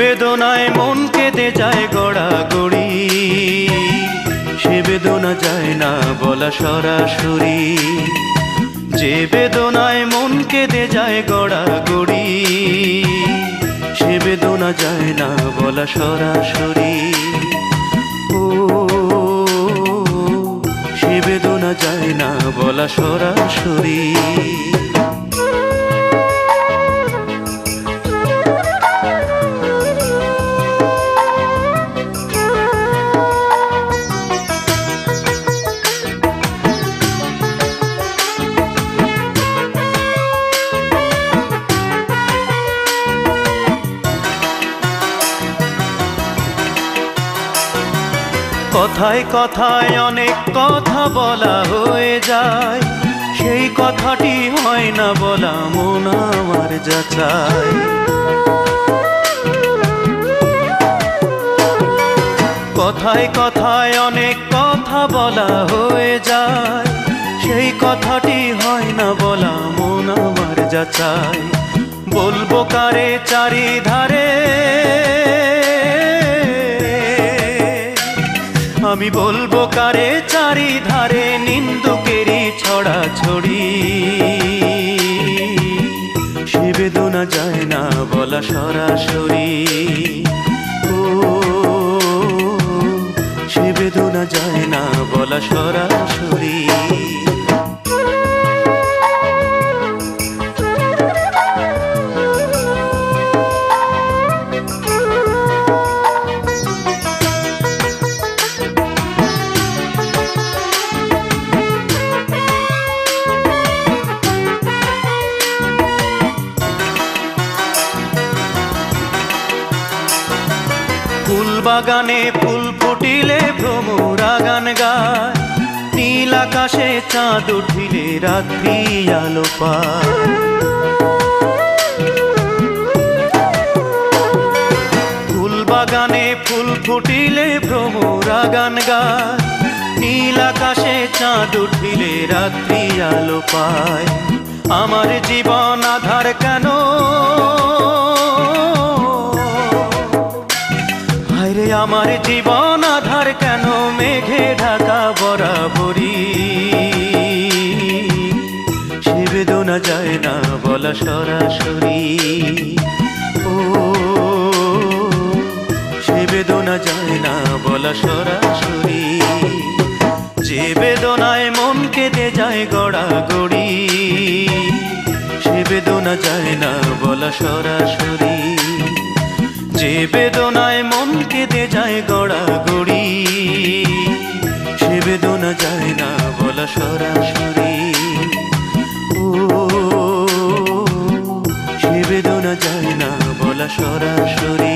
বেদনায় মন কেঁদে যায় গড়াগড়ি, সে বেদনা যায় না বলা সরাসরি। যে বেদনায় মন কেঁদে যায় গড়াগড়ি, সে বেদনা যায় না বলা সরাসরি। ও সে বেদনা যায় না বলা সরাসরি। কথায় কথায় অনেক কথা বলা হয়ে যায়, সেই কথাটি হয় না বলা মন আমার যাচাই। কথায় কথায় অনেক কথা বলা হয়ে যায়, সেই কথাটি হয় না বলা মন আমার যাচাই। বলবো কারে চারিধারে, আমি বলবো কারে চারিধারে নিন্দুকেরই ছড়াছড়ি। সে বেদনা যায় না বলা সরাসরি। ও সে বেদনা যায় না বলা সরাসরি। ফুল বাগানে ফুল ফুটিলে ভ্রমরা গান গায়, নীল আকাশে চাঁদ উঠিলে রাত্রি আলো পায়। ফুল বাগানে ফুল ফুটিলে ভ্রমরা গান গায়, নীল আকাশে চাঁদ উঠিলে রাত্রি আলো পায়। আমার জীবন আধার কেন, আমার জীবন আধার কেন মেঘে ঢাকা বরাবরি। সে বেদনা যায় না বলা সরাসরি। ও সে বেদনা যায় না বলা সরাসরি। যে বেদনায় মন কেঁদে যায় গড়াগড়ি, সে বেদনা যায় না বলা সরাসরি। যে বেদনায় মন কেঁদে যায় গড়াগড়ি, সে বেদনা যায় না বলা সরাসরি। ও সে বেদনা যায় না বলা সরাসরি।